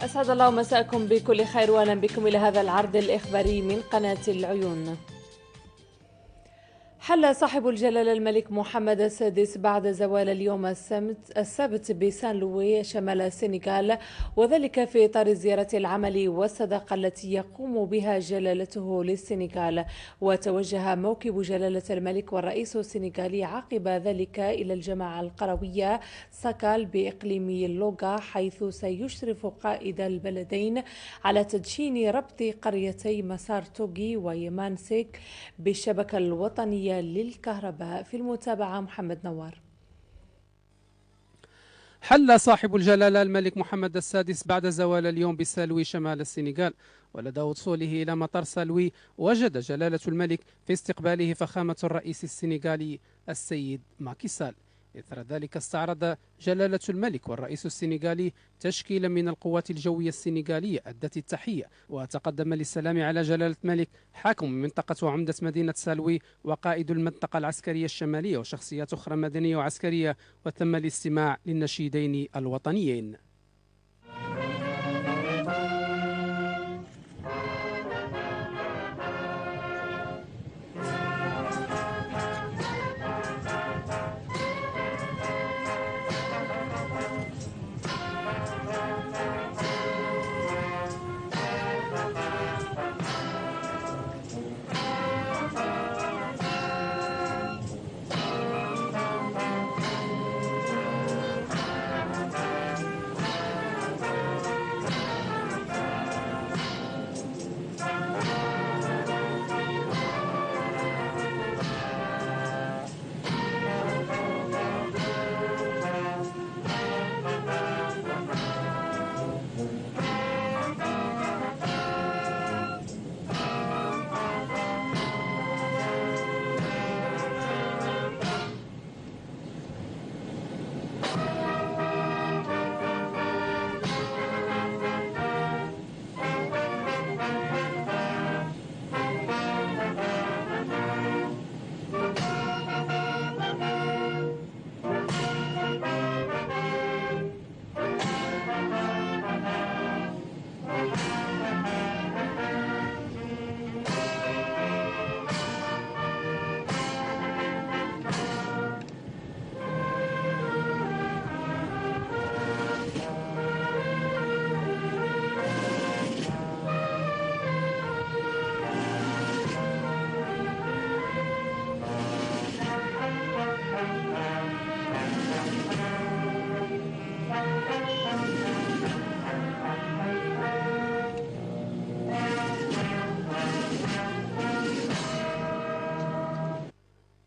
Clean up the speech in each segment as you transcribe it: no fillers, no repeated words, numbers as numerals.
أسعد الله مساءكم بكل خير وأهلا بكم إلى هذا العرض الإخباري من قناة العيون. حل صاحب الجلالة الملك محمد السادس بعد زوال اليوم السبت بسان لوي شمال السنغال، وذلك في إطار زيارة العمل والصداقة التي يقوم بها جلالته للسنغال. وتوجه موكب جلالة الملك والرئيس السنغالي عقب ذلك إلى الجماعة القروية ساكال بإقليم اللوغا، حيث سيشرف قائد البلدين على تدشين ربط قريتي مسار توغي ويمانسيك بالشبكة الوطنية للكهرباء. في المتابعة محمد نوار. حل صاحب الجلالة الملك محمد السادس بعد زوال اليوم بسالوي شمال السنغال، ولدى وصوله إلى مطار سالوي وجد جلالة الملك في استقباله فخامة الرئيس السنغالي السيد ماكي سال. إثر ذلك استعرض جلالة الملك والرئيس السنغالي تشكيلا من القوات الجوية السنغالية أدت التحية، وتقدم للسلام على جلالة الملك حاكم منطقة وعمدة مدينة سالوي وقائد المنطقة العسكرية الشمالية وشخصيات أخرى مدنية وعسكرية، وتم الاستماع للنشيدين الوطنيين.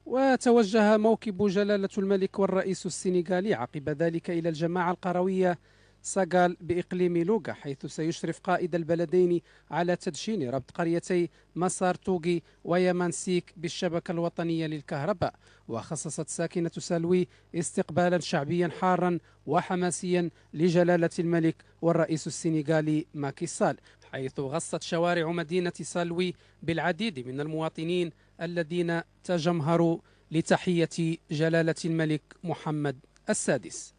وتوجه موكب جلالة الملك والرئيس السنغالي عقب ذلك إلى الجماعة القروية ساغال بإقليم لوغا، حيث سيشرف قائد البلدين على تدشين ربط قريتي مسار توغي ويمانسيك بالشبكة الوطنية للكهرباء. وخصصت ساكنة سالوي استقبالا شعبيا حارا وحماسيا لجلالة الملك والرئيس السنغالي ماكي سال، حيث غصت شوارع مدينة سالوي بالعديد من المواطنين الذين تجمهروا لتحية جلالة الملك محمد السادس.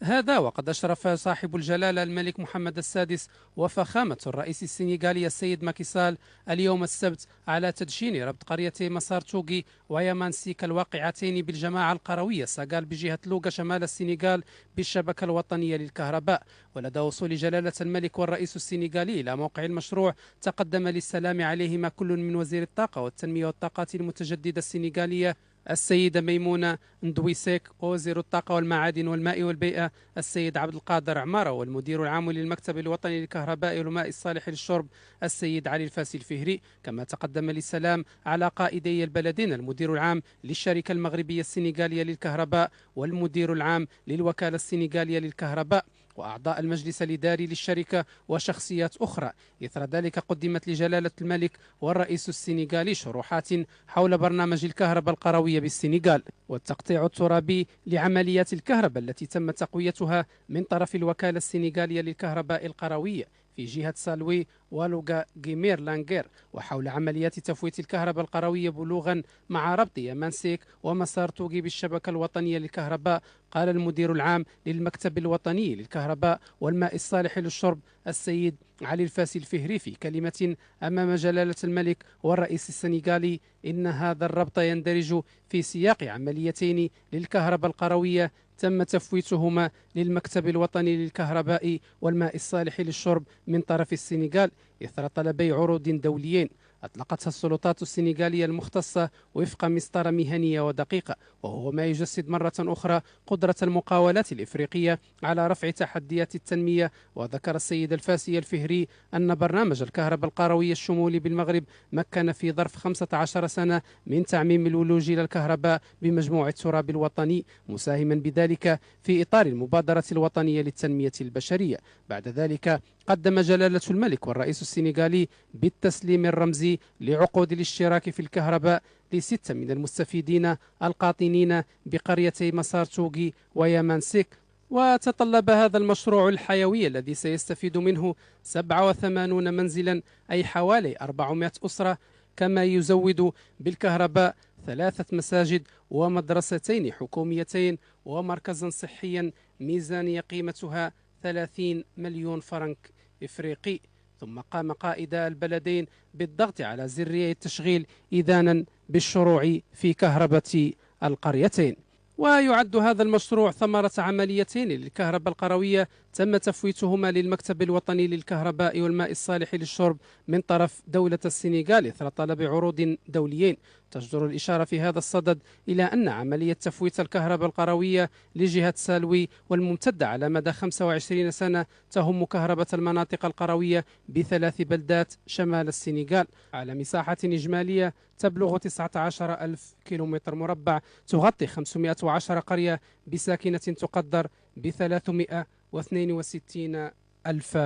هذا وقد أشرف صاحب الجلالة الملك محمد السادس وفخامة الرئيس السنغالي السيد ماكي سال اليوم السبت على تدشين ربط قريتي مسار توغي ويمانسيك الواقعتين بالجماعة القروية ساغال بجهة لوغا شمال السنغال بالشبكة الوطنية للكهرباء. ولدى وصول جلالة الملك والرئيس السنغالي إلى موقع المشروع تقدم للسلام عليهما كل من وزير الطاقة والتنمية والطاقات المتجددة السنغالية السيدة ميمونة ندويسيك، ووزير الطاقة والمعادن والماء والبيئة السيد عبد القادر عمارة، والمدير العام للمكتب الوطني للكهرباء والماء الصالح للشرب السيد علي الفاسي الفهري. كما تقدم للسلام على قائدي البلدين المدير العام للشركة المغربية السنغالية للكهرباء والمدير العام للوكالة السنغالية للكهرباء وأعضاء المجلس الإداري للشركة وشخصيات أخرى. إثر ذلك قدمت لجلالة الملك والرئيس السنغالي شروحات حول برنامج الكهرباء القروية بالسنغال والتقطيع الترابي لعمليات الكهرباء التي تم تقويتها من طرف الوكالة السنغالية للكهرباء القروية في جهة سالوي ولوغا جيمير لانغير، وحول عمليات تفويت الكهرباء القروية بلوغا مع ربط يمانسيك ومسار توغي بالشبكة الوطنية للكهرباء. قال المدير العام للمكتب الوطني للكهرباء والماء الصالح للشرب السيد علي الفاسي الفهري في كلمة أمام جلالة الملك والرئيس السنغالي إن هذا الربط يندرج في سياق عمليتين للكهرباء القروية تم تفويتهما للمكتب الوطني للكهرباء والماء الصالح للشرب من طرف السنغال إثر طلبي عروض دوليين أطلقتها السلطات السنغالية المختصة وفق مسطرة مهنية ودقيقة، وهو ما يجسد مرة أخرى قدرة المقاولات الإفريقية على رفع تحديات التنمية. وذكر السيد الفاسي الفهري أن برنامج الكهرباء القروية الشمولي بالمغرب مكن في ظرف 15 سنة من تعميم الولوج إلى الكهرباء بمجموع التراب الوطني، مساهما بذلك في إطار المبادرة الوطنية للتنمية البشرية. بعد ذلك قدم جلالة الملك والرئيس السنغالي بالتسليم الرمزي لعقود الاشتراك في الكهرباء ل6 من المستفيدين القاطنين بقريتي مسار توغي ويمانسيك. وتطلب هذا المشروع الحيوي الذي سيستفيد منه 87 منزلا أي حوالي 400 أسرة، كما يزود بالكهرباء 3 مساجد ومدرستين حكوميتين ومركزا صحيا، ميزانية قيمتها 30 مليون فرنك إفريقي. ثم قام قائد البلدين بالضغط على زرية التشغيل إذانا بالشروع في كهرباء القريتين. ويعد هذا المشروع ثمرة عمليتين للكهرباء القروية تم تفويتهما للمكتب الوطني للكهرباء والماء الصالح للشرب من طرف دولة السنغال إثر طلب عروض دوليين. تجدر الإشارة في هذا الصدد إلى أن عملية تفويت الكهرباء القروية لجهة سالوي والممتدة على مدى 25 سنة تهم كهرباء المناطق القروية ب3 بلدات شمال السنغال على مساحة إجمالية تبلغ 19 ألف كيلومتر مربع، تغطي 510 قرية بساكنة تقدر ب362 ألف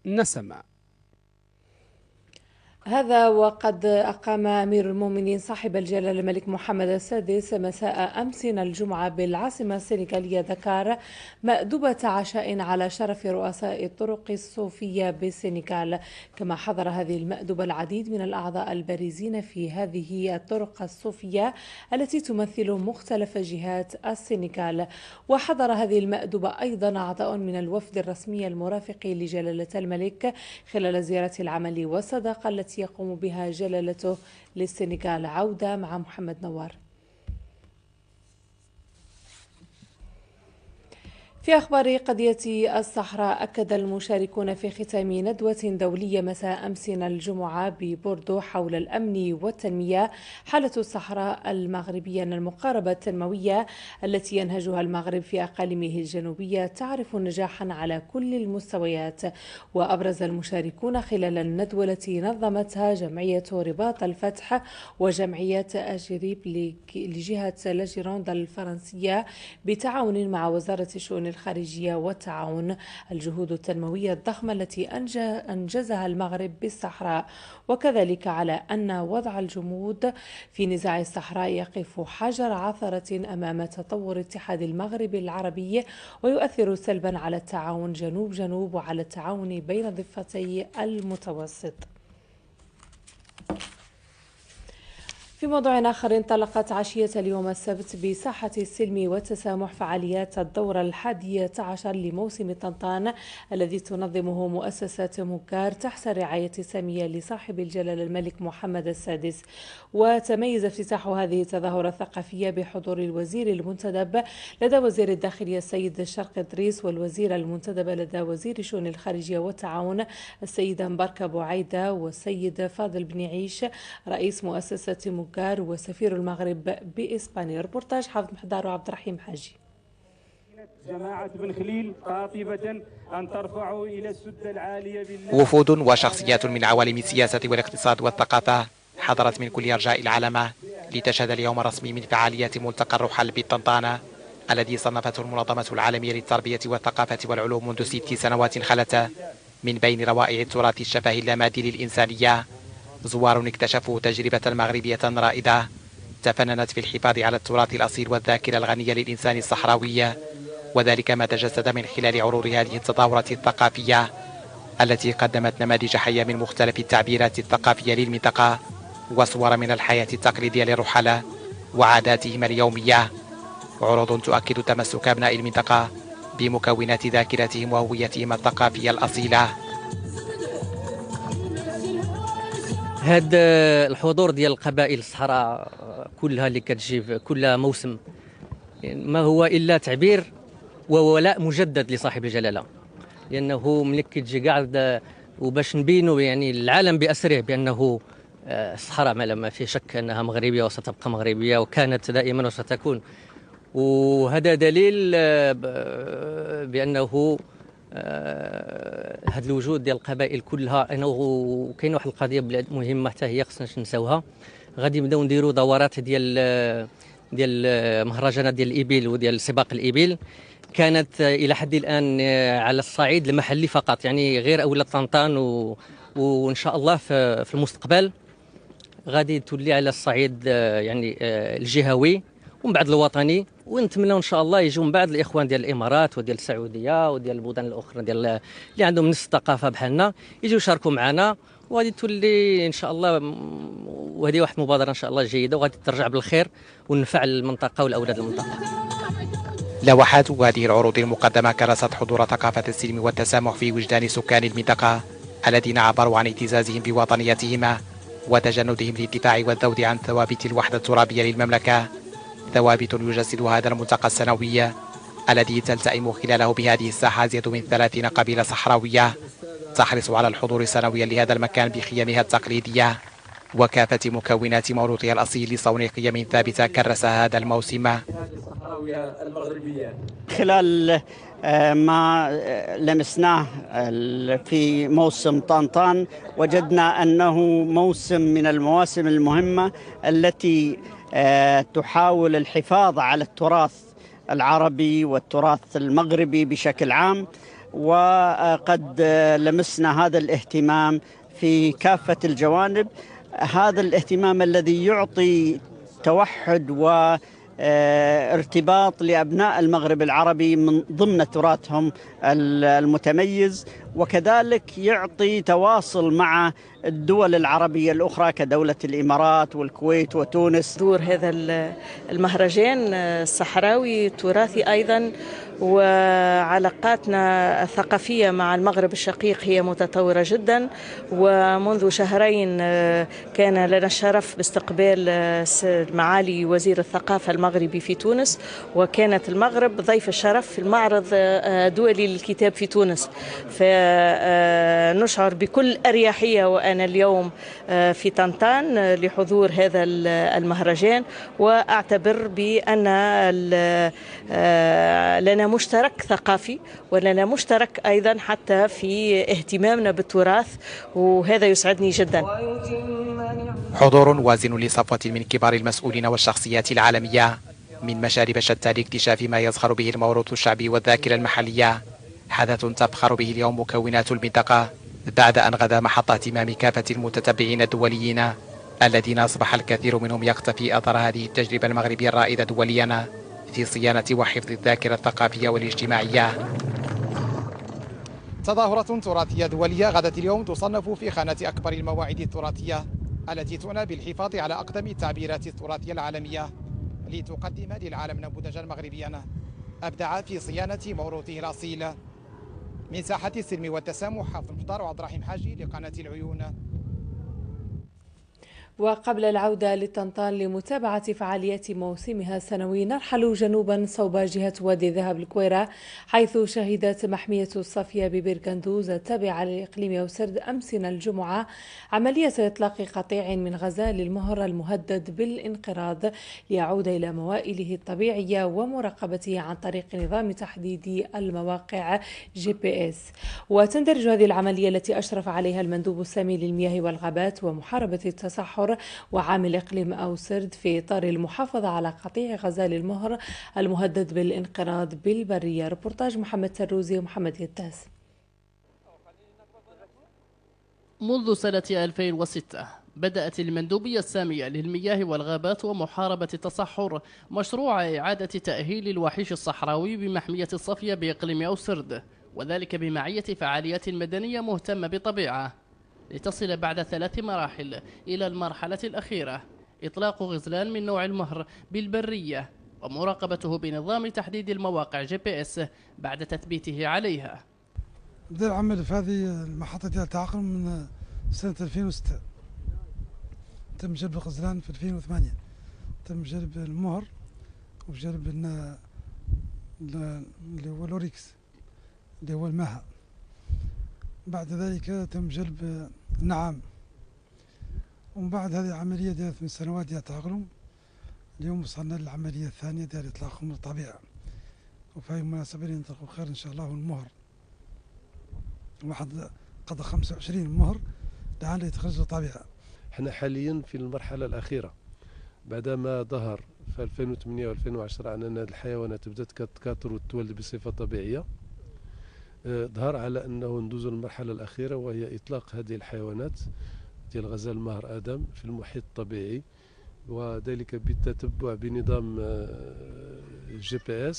نسمة. هذا وقد أقام أمير المؤمنين صاحب الجلالة الملك محمد السادس مساء أمس الجمعة بالعاصمة السنغالية دكار مأدبة عشاء على شرف رؤساء الطرق الصوفية بالسنغال، كما حضر هذه المأدبة العديد من الأعضاء البارزين في هذه الطرق الصوفية التي تمثل مختلف جهات السنغال. وحضر هذه المأدبة أيضا أعضاء من الوفد الرسمي المرافق لجلالة الملك خلال زيارة العمل والصداقة التي يقوم بها جلالته للسنغال. عودة مع محمد نوار. في أخبار قضية الصحراء، أكد المشاركون في ختام ندوة دولية مساء أمس الجمعة ببوردو حول الأمن والتنمية حالة الصحراء المغربية أن المقاربة التنموية التي ينهجها المغرب في أقاليمه الجنوبية تعرف نجاحا على كل المستويات. وأبرز المشاركون خلال الندوة التي نظمتها جمعية رباط الفتح وجمعية أجريب لجهة لاجيروند الفرنسية بتعاون مع وزارة الشؤون الخارجية والتعاون الجهود التنموية الضخمة التي أنجزها المغرب بالصحراء، وكذلك على أن وضع الجمود في نزاع الصحراء يقف حجر عثرة أمام تطور اتحاد المغرب العربي ويؤثر سلبا على التعاون جنوب جنوب وعلى التعاون بين ضفتي المتوسط. في موضوع آخر، انطلقت عشية اليوم السبت بساحة السلم والتسامح فعاليات الدورة 11 لموسم طنطان الذي تنظمه مؤسسة مكار تحت الرعاية السامية لصاحب الجلالة الملك محمد السادس. وتميز افتتاح هذه التظاهرة الثقافية بحضور الوزير المنتدب لدى وزير الداخلية السيد شرقي إدريس والوزير المنتدب لدى وزير الشؤون الخارجية والتعاون السيدة مباركة بوعيدة والسيد فاضل بن عيش رئيس مؤسسة مكار وسفير المغرب بإسبانيا. ريبورتاج حافظ محدار وعبد الرحيم حاجي. جماعة بن خليل قاطبة أن ترفعوا إلى السدة العالية بالله. وفود وشخصيات من عوالم السياسة والاقتصاد والثقافة حضرت من كل أرجاء العالم لتشهد اليوم الرسمي من فعاليات ملتقى الرحل بالطنطانة الذي صنفته المنظمة العالمية للتربية والثقافة والعلوم منذ 6 سنوات خلت من بين روائع التراث الشفهي اللامادي للإنسانية. زوار اكتشفوا تجربة مغربية رائدة تفننت في الحفاظ على التراث الأصيل والذاكرة الغنية للإنسان الصحراوي، وذلك ما تجسد من خلال عروض هذه التظاهرة الثقافية التي قدمت نماذج حية من مختلف التعبيرات الثقافية للمنطقة وصور من الحياة التقليدية للرحلاء وعاداتهم اليومية. عروض تؤكد تمسك أبناء المنطقة بمكونات ذاكرتهم وهويتهم الثقافية الأصيلة. هذا الحضور ديال القبائل الصحراء كلها اللي كتجي في كل موسم ما هو إلا تعبير وولاء مجدد لصاحب الجلالة، لأنه ملي كتجي قاعد وباش نبينوا يعني العالم بأسره بأنه الصحراء ما في شك أنها مغربية وستبقى مغربية وكانت دائما وستكون. وهذا دليل بأنه هذا الوجود ديال القبائل كلها. انه كاين واحد القضيه مهمه حتى هي خصنا نساوها. غادي نبداو نديروا دورات ديال مهرجانات ديال الابل وديال سباق الابل. كانت الى حد الان على الصعيد المحلي فقط، يعني غير اولاد طنطان وان شاء الله في المستقبل غادي تولي على الصعيد يعني الجهوي ومن بعد الوطني. ونتمنى ان شاء الله يجوا من بعد الاخوان ديال الامارات وديال السعوديه وديال البلدان الاخرى ديال اللي عندهم نفس الثقافه بحالنا يجوا يشاركوا معنا، وغادي تولي ان شاء الله. وهذه واحد المبادره ان شاء الله جيده وغادي ترجع بالخير ونفع المنطقه والاولاد المنطقه. لوحات هذه العروض المقدمة كرست حضور ثقافة السلم والتسامح في وجدان سكان المنطقة الذين عبروا عن اعتزازهم بوطنيتهم وتجندهم للدفاع والذود عن ثوابت الوحدة الترابية للمملكة، ثوابت يجسد هذا الملتقى السنوي الذي تلتئم خلاله بهذه الساحة أزيد من 30 قبيلة صحراوية تحرص على الحضور سنويا لهذا المكان بخيامها التقليدية وكافة مكونات موروثها الأصيل لصون قيم ثابتة كرس هذا الموسم. خلال ما لمسناه في موسم طنطان وجدنا أنه موسم من المواسم المهمة التي تحاول الحفاظ على التراث العربي والتراث المغربي بشكل عام. وقد لمسنا هذا الاهتمام في كافة الجوانب، هذا الاهتمام الذي يعطي توحد وارتباط لأبناء المغرب العربي من ضمن تراثهم المتميز، وكذلك يعطي تواصل مع الدول العربية الأخرى كدولة الإمارات والكويت وتونس. دور هذا المهرجان الصحراوي تراثي أيضا، وعلاقاتنا الثقافية مع المغرب الشقيق هي متطورة جدا. ومنذ شهرين كان لنا الشرف باستقبال معالي وزير الثقافة المغربي في تونس، وكانت المغرب ضيف الشرف في المعرض الدولي للكتاب في تونس. فنشعر بكل أريحية وأنا اليوم في طنطان لحضور هذا المهرجان، وأعتبر بأن لنا مشترك ثقافي ولنا مشترك أيضا حتى في اهتمامنا بالتراث، وهذا يسعدني جدا. حضور وازن لصفوة من كبار المسؤولين والشخصيات العالمية من مشارب شتى لاكتشاف ما يزخر به الموروث الشعبي والذاكرة المحلية، حدث تفخر به اليوم مكونات المنطقة بعد أن غدا محط اهتمام كافة المتتبعين الدوليين الذين أصبح الكثير منهم يقتفي أثر هذه التجربة المغربية الرائدة دوليا في صيانة وحفظ الذاكرة الثقافية والاجتماعية. تظاهرة تراثية دولية غدت اليوم تصنف في خانة أكبر المواعيد التراثية التي تعنى بالحفاظ على أقدم التعبيرات التراثية العالمية لتقدم للعالم نموذجا مغربيا أبدع في صيانة موروثه الأصيل. من ساحة السلم والتسامح حافظ المختار وعبد الرحيم حاجي لقناة العيون. وقبل العودة لطنطان لمتابعة فعاليات موسمها السنوي، نرحل جنوبا صوب جهة وادي الذهب الكويرة، حيث شهدت محمية الصافية ببركندوز التابعة لإقليم أوسرد أمسنا الجمعة عملية إطلاق قطيع من غزال المهر المهدد بالانقراض ليعود إلى موائله الطبيعية ومراقبته عن طريق نظام تحديد المواقع GPS. وتندرج هذه العملية التي أشرف عليها المندوب السامي للمياه والغابات ومحاربة التصحر وعامل إقليم أوسرد في إطار المحافظة على قطيع غزال المهر المهدد بالانقراض بالبرية. ربورتاج محمد تروزي ومحمد يتاس. منذ سنة 2006 بدأت المندوبية السامية للمياه والغابات ومحاربة التصحر مشروع إعادة تأهيل الوحيش الصحراوي بمحمية الصافية بإقليم أوسرد، وذلك بمعية فعاليات مدنية مهتمة بطبيعة، لتصل بعد 3 مراحل إلى المرحلة الأخيرة: إطلاق غزلان من نوع المهر بالبرية ومراقبته بنظام تحديد المواقع GPS بعد تثبيته عليها. بدأ العمل في هذه المحطة ديال التعاقم من سنة 2006. تم جلب الغزلان في 2008، تم جلب المهر وجلب اللي هو لوريكس اللي هو المها. بعد ذلك تم جلب النعام، ومن بعد هذه العملية ديال 8 سنوات ديال التأقلم، اليوم وصلنا للعملية الثانية ديال إطلاقهم للطبيعة، وفي هذه المناسبة ينطلقوا خير إن شاء الله. المهر واحد قضى 25 مهر لعل يتخرج للطبيعة. احنا حاليا في المرحلة الأخيرة بعدما ظهر في 2008 و2010 أن الحيوانات بدأت تكاثر وتولد بصفة طبيعية. ظهر على أنه ندوز المرحلة الأخيرة، وهي إطلاق هذه الحيوانات ديال غزال مهر آدم في المحيط الطبيعي، وذلك بالتتبع بنظام GPS،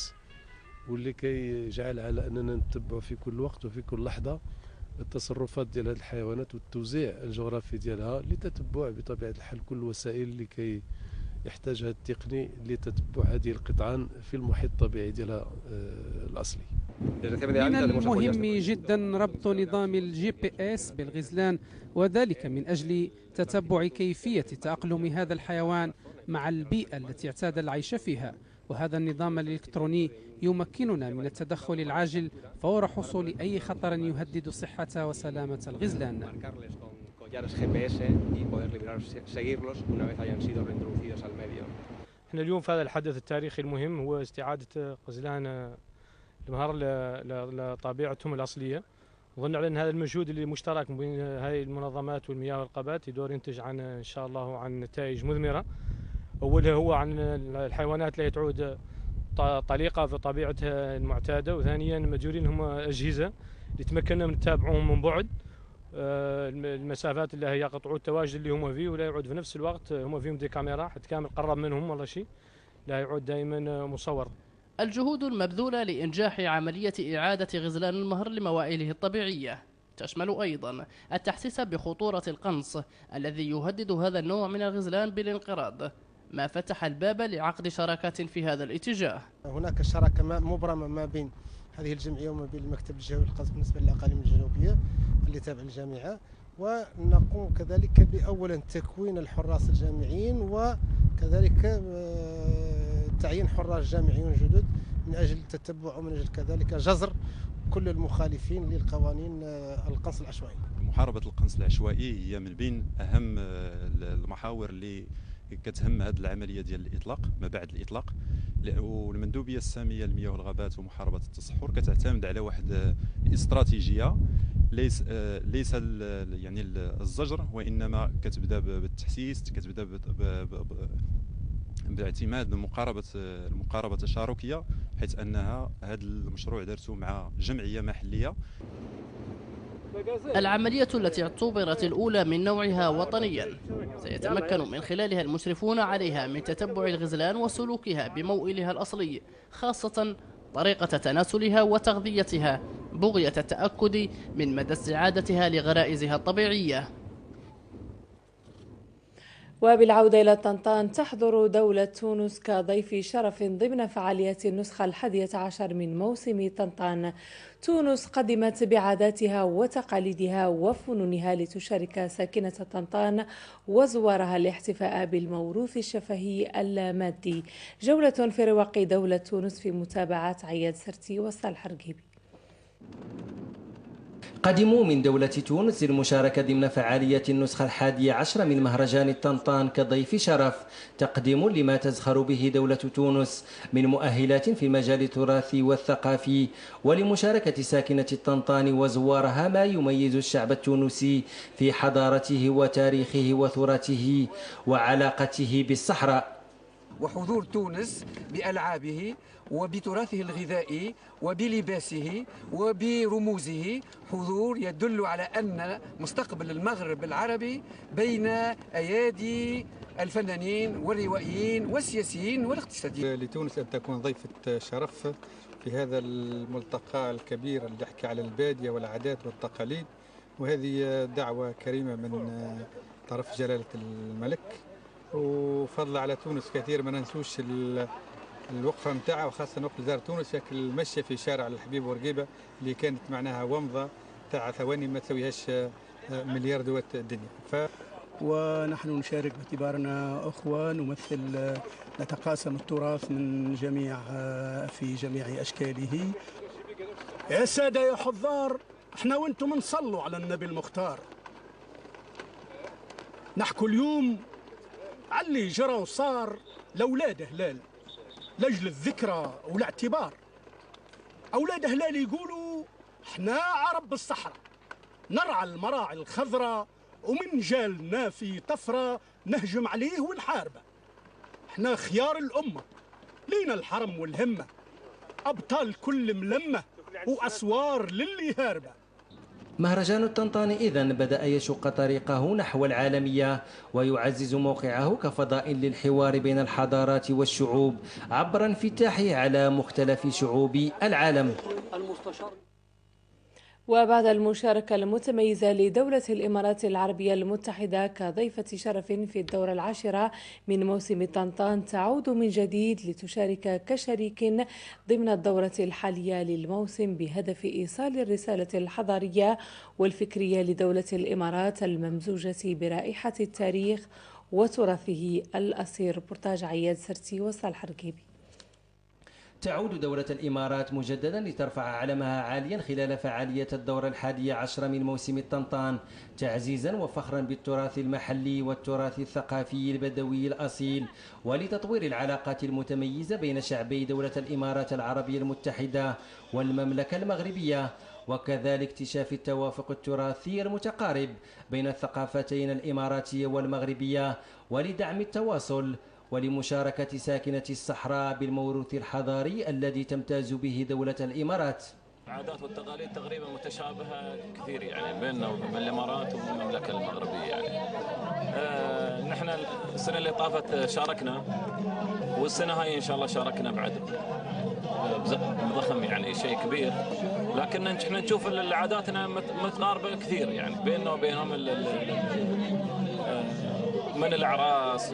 واللي كيجعل على أننا نتبع في كل وقت وفي كل لحظة التصرفات ديال هذه الحيوانات والتوزيع الجغرافي ديالها لتتبع بطبيعة الحال كل الوسائل اللي كي يحتاجها التقني لتتبع هذه القطعان في المحيط الطبيعي ديالها الأصلي. من المهم جدا ربط نظام GPS بالغزلان، وذلك من أجل تتبع كيفية تأقلم هذا الحيوان مع البيئة التي اعتاد العيش فيها، وهذا النظام الإلكتروني يمكننا من التدخل العاجل فور حصول أي خطر يهدد صحة وسلامة الغزلان. احنا اليوم في هذا الحدث التاريخي المهم هو استعادة غزلان المهر لطبيعتهم الأصلية. نظن على أن هذا المجهود اللي مشترك بين هذه المنظمات والمياه والغابات يدور ينتج عن إن شاء الله عن نتائج مثمرة. أولها هو عن الحيوانات لا تعود طليقة في طبيعتها المعتادة، وثانيا مديورين هم أجهزة لتمكننا من تتابعهم من بعد المسافات اللي هي يقطعوا التواجد اللي هم فيه، ولا يعود في نفس الوقت هم فيهم دي كاميرا حتى كامل قرب منهم ولا شيء، لا يعود دائما مصور. الجهود المبذولة لإنجاح عملية إعادة غزلان المهر لموائله الطبيعية تشمل أيضا التحسيس بخطورة القنص الذي يهدد هذا النوع من الغزلان بالانقراض، ما فتح الباب لعقد شراكات في هذا الاتجاه. هناك شراكة مبرمة ما بين هذه الجمعية وما بين المكتب الجهوي الخاص بالنسبة للأقاليم الجنوبية اللي تابع الجامعة، ونقوم كذلك بأولا تكوين الحراس الجامعيين، وكذلك تعيين حراس جامعيون جدد من أجل التتبع ومن أجل كذلك جزر كل المخالفين للقوانين القنص العشوائي. محاربة القنص العشوائي هي من بين أهم المحاور اللي كتهم هذه العملية ديال الإطلاق ما بعد الإطلاق، والمندوبية السامية للمياه والغابات ومحاربة التصحر كتعتمد على واحد الاستراتيجية ليس يعني الزجر، وإنما كتبدا بالتحسيس، كتبدا باعتماد المقاربة التشاركية، حيث أنها هذا المشروع دارته مع جمعية محلية. العملية التي اعتبرت الأولى من نوعها وطنيا سيتمكن من خلالها المشرفون عليها من تتبع الغزلان وسلوكها بموئلها الأصلي، خاصة طريقة تناسلها وتغذيتها، بغية التأكد من مدى استعادتها لغرائزها الطبيعية. وبالعودة إلى طنطان، تحضر دولة تونس كضيف شرف ضمن فعاليات النسخة 11 من موسم طنطان. تونس قدمت بعاداتها وتقاليدها وفنونها لتشارك ساكنة طنطان وزوارها الاحتفاء بالموروث الشفهي المادي. جولة في رواق دولة تونس في متابعة عياد سرتي وصالح رقيبي. قدموا من دولة تونس للمشاركة ضمن فعالية النسخة 11 من مهرجان طنطان كضيف شرف، تقديم لما تزخر به دولة تونس من مؤهلات في المجال التراثي والثقافي، ولمشاركة ساكنة طنطان وزوارها ما يميز الشعب التونسي في حضارته وتاريخه وتراثه وعلاقته بالصحراء. وحضور تونس بألعابه وبتراثه الغذائي وبلباسه وبرموزه حضور يدل على أن مستقبل المغرب العربي بين أيادي الفنانين والروائيين والسياسيين والاقتصاديين. لتونس أن تكون ضيفة شرف في هذا الملتقى الكبير اللي يحكي على البادية والعادات والتقاليد، وهذه دعوة كريمة من طرف جلالة الملك، وفضل على تونس كثير. ما ننسوش الوقفة متاعها، وخاصة وقت زار تونس ياك المشي في شارع الحبيب ورقيبة اللي كانت معناها ومضة تاع ثواني ما تسويهاش مليار دول الدنيا. ونحن نشارك باعتبارنا أخوة، نمثل نتقاسم التراث من في جميع أشكاله. يا سادة يا حضار، احنا وانتم نصلوا على النبي المختار. نحكوا اليوم على اللي جرى وصار لأولاد هلال لأجل الذكرى والاعتبار. أولاد هلال يقولوا احنا عرب الصحراء، نرعى المراعي الخضراء، ومن جالنا في طفرة نهجم عليه ونحاربه. احنا خيار الأمة، لينا الحرم والهمة، أبطال كل ملمة وأسوار للي هاربه. مهرجان الطنطان إذن بدأ يشق طريقه نحو العالمية، ويعزز موقعه كفضاء للحوار بين الحضارات والشعوب عبر انفتاحه على مختلف شعوب العالم. وبعد المشاركة المتميزة لدولة الإمارات العربية المتحدة كضيفة شرف في الدورة العاشرة من موسم طنطان، تعود من جديد لتشارك كشريك ضمن الدورة الحالية للموسم بهدف إيصال الرسالة الحضارية والفكرية لدولة الإمارات الممزوجة برائحة التاريخ وتراثه الأصيل. ريبورتاج عياد سرتي وصالح ركيبي. تعود دولة الإمارات مجددا لترفع علمها عاليا خلال فعالية الدورة 11 من موسم الطنطان، تعزيزا وفخرا بالتراث المحلي والتراث الثقافي البدوي الأصيل، ولتطوير العلاقات المتميزة بين شعبي دولة الإمارات العربية المتحدة والمملكة المغربية، وكذلك اكتشاف التوافق التراثي المتقارب بين الثقافتين الإماراتية والمغربية، ولدعم التواصل ولمشاركة ساكنة الصحراء بالموروث الحضاري الذي تمتاز به دولة الإمارات. العادات والتقاليد تقريبا متشابهة كثير يعني بيننا وبين الإمارات والمملكة المغربية يعني. نحن السنة اللي طافت شاركنا، والسنة هاي إن شاء الله شاركنا بعد بضخم يعني شيء كبير، لكن احنا نشوف عاداتنا متقاربة كثير يعني بيننا وبينهم. من الأعراس،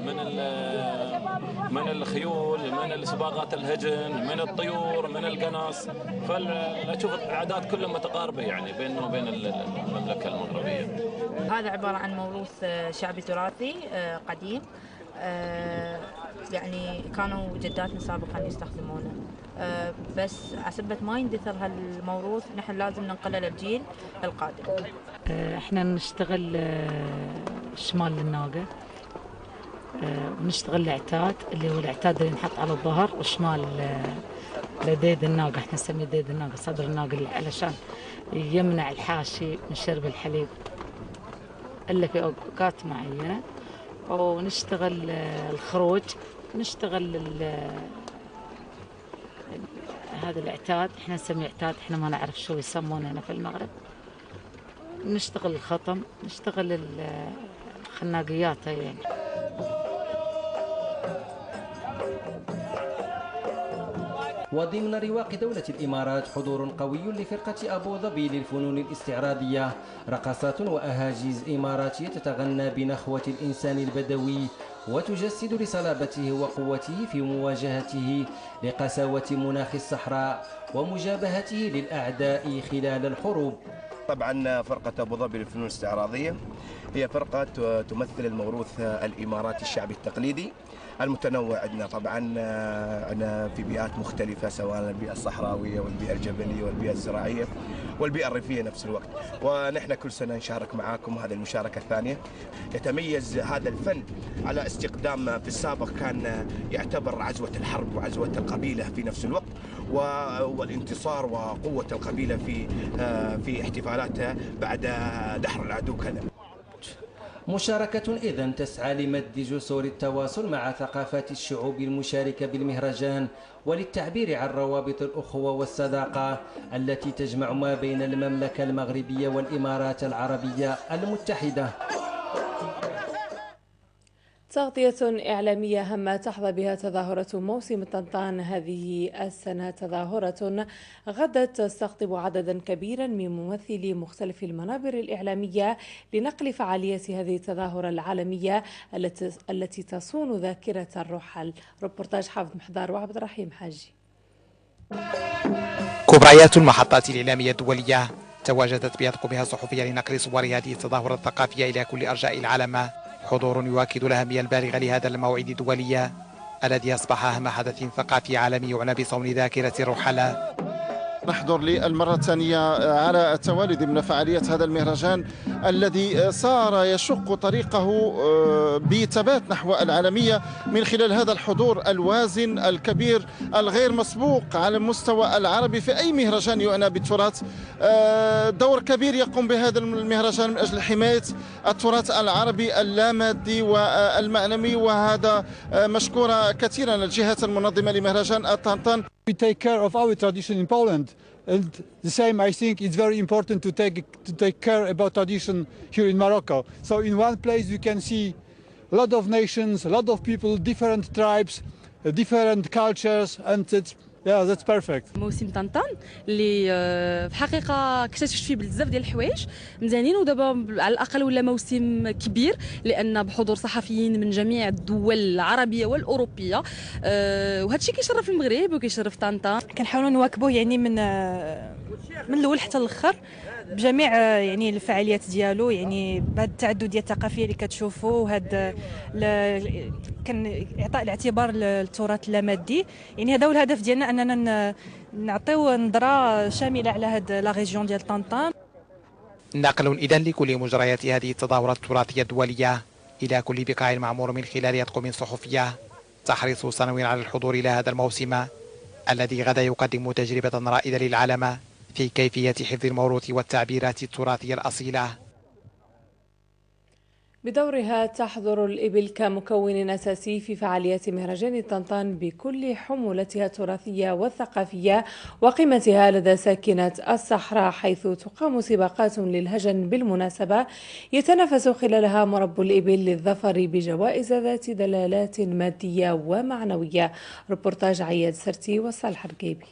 من الخيول، من سباقات الهجن، من الطيور، من القناص، فنشوف العادات كلها متقاربة يعني بيننا وبين المملكة المغربية. هذا عبارة عن موروث شعبي تراثي قديم، يعني كانوا جداتنا سابقا يستخدمونه، بس عسبة ما يندثر هالموروث نحن لازم ننقله للجيل القادم. احنا نشتغل شمال الناقة، ونشتغل العتاد اللي هو العتاد اللي ينحط على الظهر، وشمال لديد الناقة، احنا نسميه ديد الناقة، صدر الناقة، علشان يمنع الحاشي من شرب الحليب الا في اوقات معينة. ونشتغل الخروج، نشتغل هذا العتاد، احنا نسميه عتاد، احنا ما نعرف شو يسمونه هنا في المغرب. نشتغل الخطم، نشتغل الخناقيات يعني. وضمن رواق دولة الإمارات حضور قوي لفرقة أبو ظبي للفنون الاستعراضية، رقصات وأهاجيز إماراتية تتغنى بنخوة الإنسان البدوي وتجسد لصلابته وقوته في مواجهته لقساوة مناخ الصحراء ومجابهته للأعداء خلال الحروب. طبعا فرقة أبو ظبي للفنون الاستعراضية هي فرقة تمثل الموروث الإماراتي الشعبي التقليدي المتنوع. عندنا طبعا عندنا في بيئات مختلفة، سواء البيئة الصحراوية والبيئة الجبلية والبيئة الزراعية والبيئة الريفية نفس الوقت. ونحن كل سنة نشارك معاكم هذه المشاركة الثانية. يتميز هذا الفن على استقدام في السابق كان يعتبر عزوة الحرب وعزوة القبيلة في نفس الوقت، والانتصار وقوة القبيلة في احتفالاتها بعد دحر العدو كذا. مشاركة إذن تسعى لمد جسور التواصل مع ثقافات الشعوب المشاركة بالمهرجان، وللتعبير عن روابط الأخوة والصداقة التي تجمع ما بين المملكة المغربية والإمارات العربية المتحدة. تغطية إعلامية هامة تحظى بها تظاهرة موسم طنطان هذه السنة. تظاهرة غدت تستقطب عددا كبيرا من ممثلي مختلف المنابر الإعلامية لنقل فعاليات هذه التظاهرة العالمية التي تصون ذاكرة الرحل. ريبورتاج حافظ محضار وعبد الرحيم حاجي. كبريات المحطات الإعلامية الدولية تواجدت بأطقمها الصحفية لنقل صور هذه التظاهرة الثقافية إلى كل أرجاء العالم، حضور يؤكد الأهمية البالغة لهذا الموعد الدولي الذي أصبح أهم حدث ثقافي عالمي يعنى بصون ذاكرة الرحلاء. نحضر للمرة الثانية على التوالي ضمن فعاليات هذا المهرجان الذي صار يشق طريقه بثبات نحو العالمية من خلال هذا الحضور الوازن الكبير الغير مسبوق على المستوى العربي في أي مهرجان يعنى بالتراث. دور كبير يقوم بهذا المهرجان من أجل حماية التراث العربي اللامادي والمعنوي، وهذا مشكورة كثيرا الجهات المنظمة لمهرجان طنطان. We take care of our tradition in Poland, and the same I think it's very important to take care about tradition here in Morocco. So in one place we can see a lot of nations, a lot of people, different tribes, different cultures, and that's perfect. موسم طنطان اللي في حقيقة اكتشفت فيه بزاف ديال الحوايج مزيانين، ودابا على الأقل ولا موسم كبير لأن بحضور صحفيين من جميع الدول العربية والأوروبية، وهذا الشيء كيشرف المغرب وكيشرف طنطان. كنحاولوا نواكبوه يعني من الأول حتى الآخر بجميع يعني الفعاليات ديالو، يعني بهذا التعددية الثقافية اللي كتشوفوا، وهذا كان إعطاء الاعتبار للتراث اللامادي. يعني هذا هو الهدف ديالنا، أننا نعطيو نظرة شاملة على هذا لا ريجيون ديال طنطان. نقل إذن لكل مجريات هذه التظاهرة التراثية الدولية إلى كل بقاع معمور من خلال أطقم صحفية تحرص سنويا على الحضور إلى هذا الموسم الذي غدا يقدم تجربة رائدة للعالم في كيفية حفظ الموروث والتعبيرات التراثية الأصيلة. بدورها تحضر الإبل كمكون أساسي في فعاليات مهرجان طنطان بكل حمولتها التراثية والثقافية وقيمتها لدى ساكنة الصحراء، حيث تقام سباقات للهجن بالمناسبة يتنافس خلالها مربو الإبل للظفر بجوائز ذات دلالات مادية ومعنوية. ريبورتاج عياد سرتي وصالح رقيبي.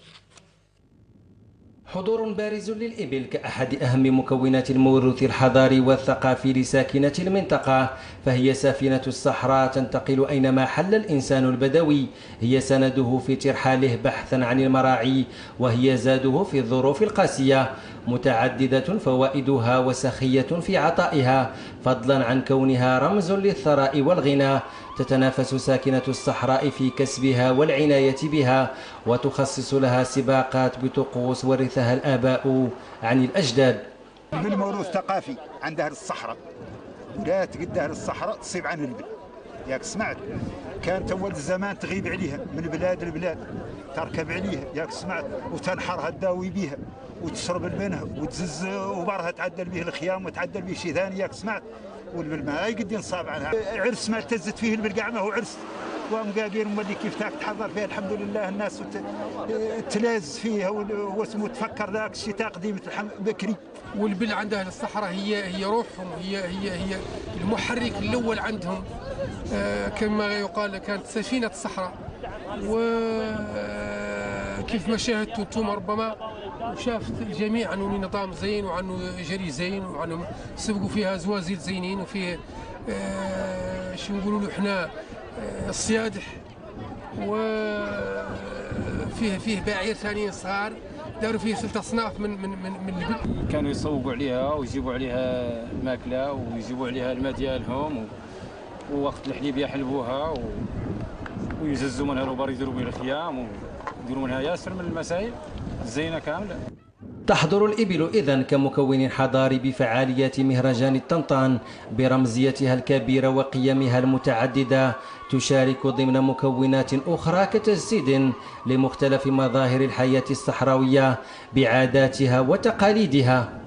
حضور بارز للإبل كأحد أهم مكونات الموروث الحضاري والثقافي لساكنة المنطقة، فهي سفينة الصحراء تنتقل أينما حل الإنسان البدوي، هي سنده في ترحاله بحثا عن المراعي، وهي زاده في الظروف القاسية، متعددة فوائدها وسخية في عطائها، فضلا عن كونها رمز للثراء والغنى. تتنافس ساكنة الصحراء في كسبها والعناية بها، وتخصص لها سباقات بطقوس ورثها الآباء عن الأجداد. بالموروث الثقافي عند أهل الصحراء، ولا تقد أهل الصحراء تصيب عن البل. ياك سمعت كانت أول الزمان تغيب عليها من بلاد لبلاد، تركب عليها ياك سمعت، وتنحرها تداوي بها وتشرب منها وتزز وبرها تعدل به الخيام وتعدل به شيء ثاني ياك سمعت. والبلما اي قد ينصاب عنها عرس ما التزت فيه البلقعمه هو عرس ومقابير مولي كيف تاك تحضر فيها الحمد لله الناس تلاز فيها واسمه تفكر ذاك الشيء تقديمه بكري. والبل عند اهل الصحراء هي روحهم، هي المحرك الاول عندهم، كما يقال كانت سفينه الصحراء. وكيف ما شاهدتوا انتم ربما وشافت الجميع عنه نظام زين وعنه جري زين وعنه سبقوا فيها زوازيل زينين، وفيه شو نقولوا له احنا الصيادح، وفيه باعير ثانيين صغار داروا فيه 6 أصناف من البل. كانوا يسوقوا عليها ويجيبوا عليها الماكله ويجيبوا عليها الماء ديالهم، ووقت الحليب يحلبوها ويززوا منها الوبر يديروا به الخيام ويديروا منها ياسر من المسائل زينه كامله. تحضر الإبل إذن كمكون حضاري بفعاليات مهرجان طنطان برمزيتها الكبيرة وقيمها المتعددة، تشارك ضمن مكونات أخرى كتجسيد لمختلف مظاهر الحياة الصحراوية بعاداتها وتقاليدها.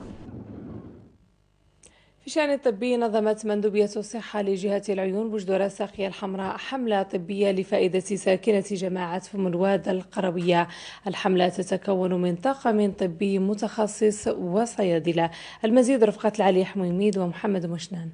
في شأن الطبي نظمت مندوبية الصحة لجهة العيون بجدرة الساقية الحمراء حملة طبية لفائدة ساكنة جماعة فم الواد القروية. الحملة تتكون من طاقم طبي متخصص وصيادلة. المزيد رفقة العلي حميميد ومحمد مشنان.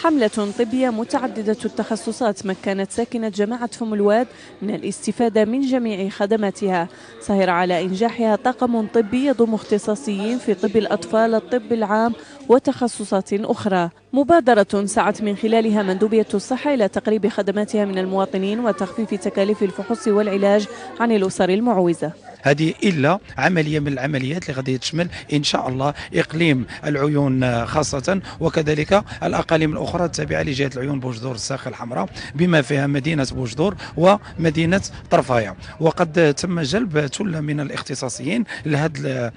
حملة طبية متعددة التخصصات مكنت ساكنة جماعة فم الواد من الاستفادة من جميع خدماتها، سهر على إنجاحها طاقم طبي يضم اختصاصيين في طب الأطفال، الطب العام وتخصصات أخرى. مبادرة سعت من خلالها مندوبية الصحة إلى تقريب خدماتها من المواطنين وتخفيف تكاليف الفحوص والعلاج عن الأسر المعوزة. هذه إلا عملية من العمليات اللي غادي تشمل إن شاء الله إقليم العيون خاصة، وكذلك الأقاليم الأخرى التابعة لجهة العيون بوجدور الساخ الحمراء بما فيها مدينة بوجدور ومدينة طرفايا. وقد تم جلب ثلة من الاختصاصيين لهذه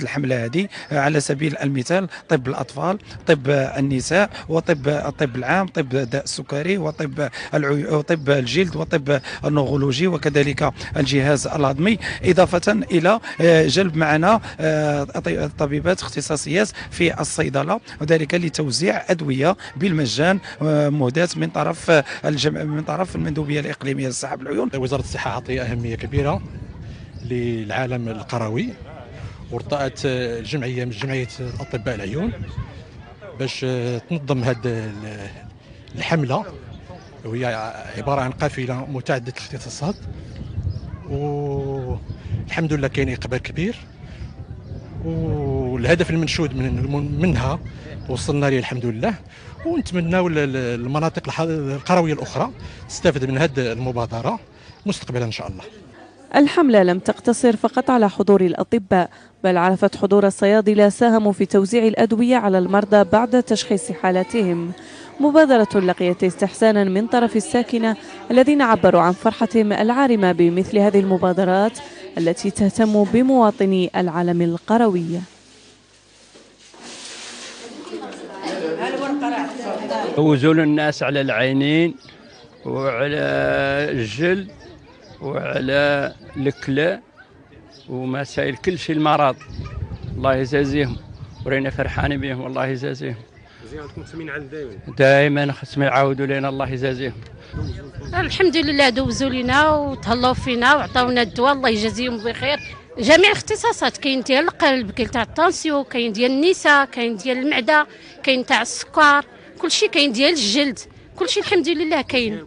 الحملة هذه، على سبيل المثال طب الأطفال، طب النساء، الطب العام، طب داء السكري، وطب الجلد، وطب النغولوجي، وكذلك الجهاز الهضمي، إضافة إلى جلب معنا طبيبات اختصاصيات في الصيدلة، وذلك لتوزيع أدوية بالمجان مهداة من طرف المندوبية الإقليمية للصحة بالعيون. وزارة الصحة عطية أهمية كبيرة للعالم القروي، وارتأت جمعية من جمعية أطباء العيون باش تنظم هذه الحملة، وهي عبارة عن قافلة متعددة الاختصاصات، والحمد لله كاين إقبال كبير، والهدف المنشود منها وصلنا ليه الحمد لله، ونتمناو المناطق القروية الأخرى تستفد من هذه المبادرة مستقبلا إن شاء الله. الحملة لم تقتصر فقط على حضور الأطباء، بل عرفت حضور الصيادلة ساهموا في توزيع الأدوية على المرضى بعد تشخيص حالاتهم. مبادرة لقيت استحسانا من طرف الساكنة الذين عبروا عن فرحتهم العارمة بمثل هذه المبادرات التي تهتم بمواطني العالم القروي. وزول الناس على العينين وعلى الجلد وعلى الكلى ومسائل كل شيء المرض، الله يجازيهم ورينا فرحانين بهم والله يجازيهم. زيارتكم تسمين عن دائما خصهم يعاودوا لنا الله يجازيهم. الحمد لله دوزوا لنا وتهلاو فينا وعطاونا الدواء الله يجازيهم بخير. جميع الاختصاصات، كاين ديال القلب، كاين تاع الطانسيو، كاين ديال النساء، كاين ديال المعده، كاين تاع السكر، كلشي كاين ديال الجلد، كلشي الحمد لله كاين.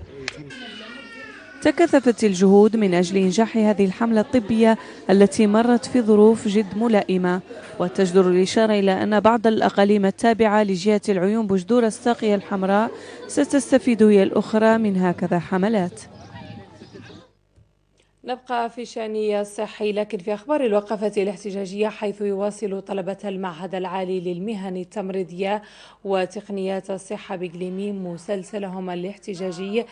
تكثفت الجهود من أجل إنجاح هذه الحملة الطبية التي مرت في ظروف جد ملائمة، وتجدر الإشارة إلى أن بعض الأقاليم التابعة لجهة العيون بوجدور الساقية الحمراء ستستفيد هي الأخرى من هكذا حملات. نبقى في شأن الصحي، لكن في أخبار الوقفة الاحتجاجية، حيث يواصل طلبة المعهد العالي للمهن التمريضية وتقنيات الصحة بقليمين مسلسلهم الاحتجاجي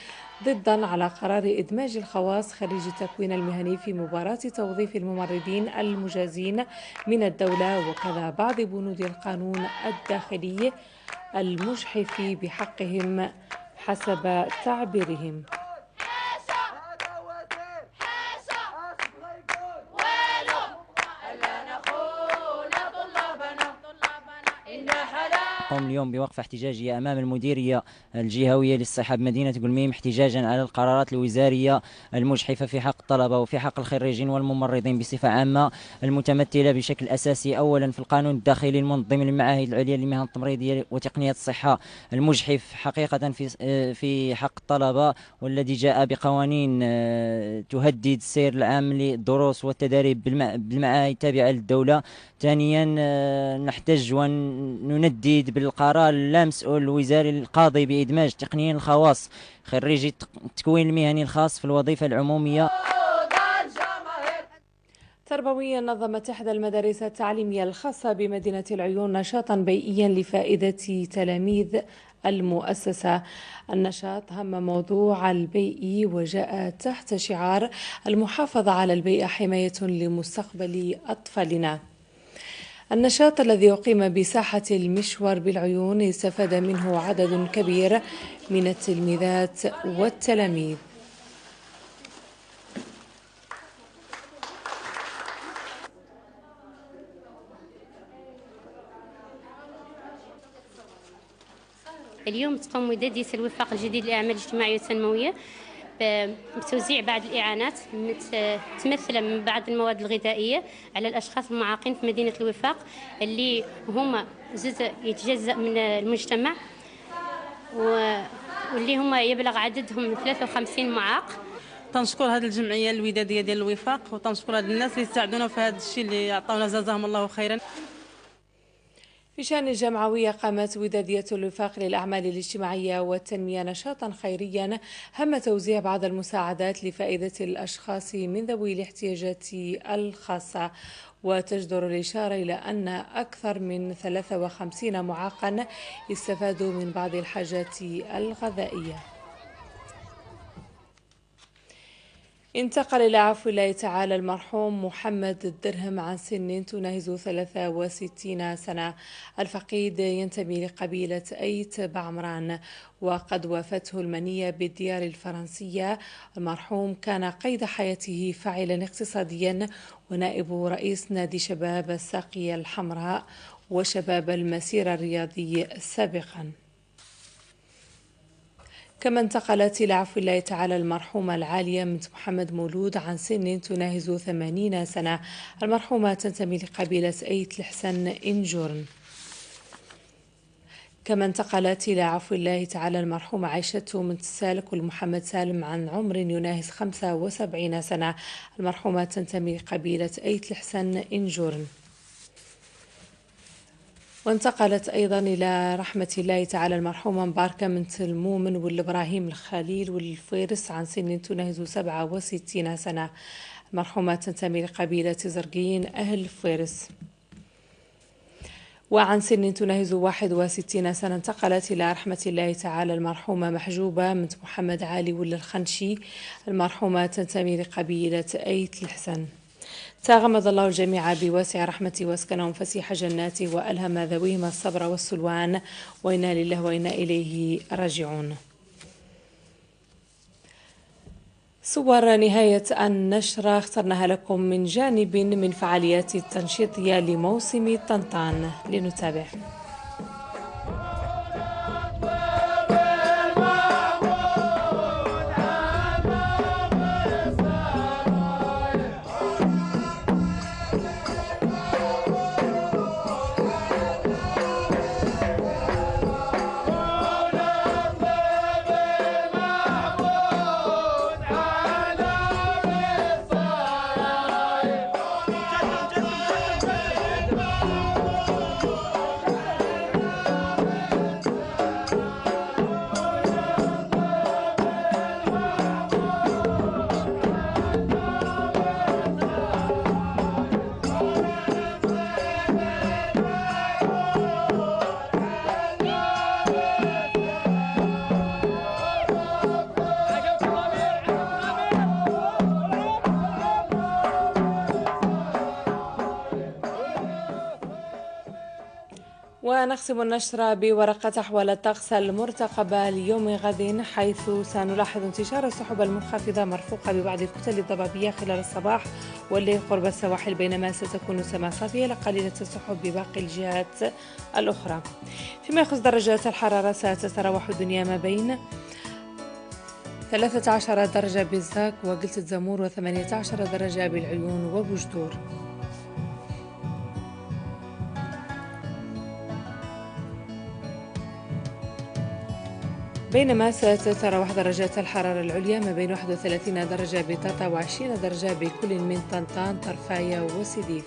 ضدا على قرار إدماج الخواص خريج التكوين المهني في مباراة توظيف الممرضين المجازين من الدولة، وكذا بعض بنود القانون الداخلي المجحف بحقهم حسب تعبيرهم. قام اليوم بوقفة احتجاجية أمام المديرية الجهوية للصحة بمدينة قلميم احتجاجا على القرارات الوزارية المجحفة في حق الطلبة وفي حق الخريجين والممرضين بصفة عامة، المتمثلة بشكل أساسي أولا في القانون الداخلي المنظم للمعاهد العليا للمهن التمريضية وتقنيات الصحة، المجحف حقيقة في حق الطلبة، والذي جاء بقوانين تهدد السير العام للدروس والتدريب بالمعاهد التابعة للدولة. ثانيا نحتج ونندد بالقرار اللامسؤول الوزاري القاضي بإدماج تقنيين الخواص خريجي التكوين المهني الخاص في الوظيفة العمومية. تربويا نظمت إحدى المدارس التعليمية الخاصة بمدينة العيون نشاطا بيئيا لفائدة تلاميذ المؤسسة. النشاط هم موضوع البيئي وجاء تحت شعار المحافظة على البيئة حماية لمستقبل أطفالنا. النشاط الذي أقيم بساحة المشوار بالعيون استفاد منه عدد كبير من التلميذات والتلاميذ. اليوم تقوم مديرية الوفاق الجديد للأعمال الاجتماعية والتنموية بتوزيع بعض الإعانات متمثلة من بعض المواد الغذائية على الأشخاص المعاقين في مدينة الوفاق اللي هم جزء يتجزأ من المجتمع. واللي هما يبلغ عددهم 53 معاق. تنشكر هذه الجمعيه الوداديه ديال الوفاق، وتنشكر هاد الناس اللي ساعدونا في هذا الشيء اللي عطاونا، جزاهم الله خيرا. في شأن الجمعوية، قامت ودادية الوفاق للأعمال الاجتماعية والتنمية نشاطا خيريا هم توزيع بعض المساعدات لفائدة الأشخاص من ذوي الاحتياجات الخاصة. وتجدر الإشارة إلى أن أكثر من 53 معاقا استفادوا من بعض الحاجات الغذائية. انتقل إلى عفو الله تعالى المرحوم محمد الدرهم عن سن تناهز 63 سنة. الفقيد ينتمي لقبيلة أيت بعمران، وقد وافته المنية بالديار الفرنسية. المرحوم كان قيد حياته فاعلا اقتصاديا ونائب رئيس نادي شباب الساقية الحمراء وشباب المسيرة الرياضي سابقا. كما انتقلت إلى عفو الله تعالى المرحومة العالية بنت محمد مولود عن سن تناهز 80 سنة. المرحومة تنتمي لقبيلة أيت الحسن إنجورن. كما انتقلت إلى عفو الله تعالى المرحومة عائشة بنت سالك والمحمد سالم عن عمر يناهز 75 سنة. المرحومة تنتمي لقبيلة أيت الحسن إنجورن. وانتقلت أيضا إلى رحمة الله تعالى المرحومة مباركة بنت المؤمن والإبراهيم الخليل والفيرس عن سن تناهز 67 سنة. المرحومة تنتمي لقبيلة زرقين أهل الفيرس. وعن سن تناهز 61 سنة انتقلت إلى رحمة الله تعالى المرحومة محجوبة بنت محمد علي ولا الخنشي. المرحومة تنتمي لقبيلة أيت الحسن. تغمد الله الجميع بواسع رحمته واسكنهم فسيح جناته وألهم ذويهم الصبر والسلوان، وإنا لله وإنا إليه راجعون. صور نهاية النشرة اخترناها لكم من جانب من فعاليات التنشيطية لموسم طنطان. لنتابع. ونختم النشرة بورقة أحوال الطقس المرتقبة ليوم غد، حيث سنلاحظ انتشار السحب المنخفضة مرفوقة ببعض الكتل الضبابية خلال الصباح والليل قرب السواحل، بينما ستكون السماء صافية لقليلة السحب بباقي الجهات الأخرى. فيما يخص درجات الحرارة ستتراوح الدنيا ما بين 13 درجة بالزاك وقلة الزمور و18 درجة بالعيون وبجدور. بينما ستتراوح درجات الحرارة العليا ما بين 31 درجة بطاطا و20 درجة بكل من طنطان طرفاية وسديف.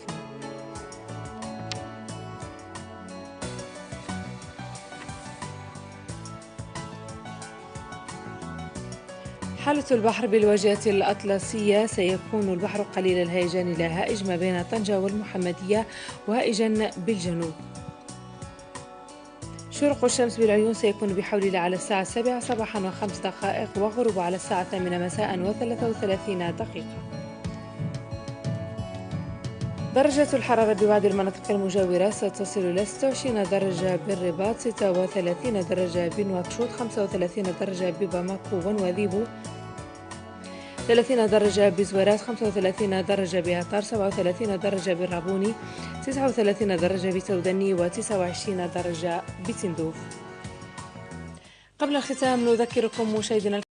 حالة البحر بالواجهة الأطلسية سيكون البحر قليل الهيجان إلى هائج ما بين طنجة والمحمدية وهائجا بالجنوب. شروق الشمس بالعيون سيكون بحول الله على الساعة 7 صباحا و5 دقائق، وغروب على الساعة 8 مساء و33 دقيقة. درجة الحرارة ببعض المناطق المجاورة ستصل إلى 26 درجة بالرباط، 36 درجة بنواكشوط، 35 درجة بباماكو ونواذيبو، 30 درجة بزويرات، 35 درجة بأطار، 37 درجة بالرابوني، 39 درجة بتودني، و29 درجة بتندوف. قبل الختام نذكركم مشاهدينا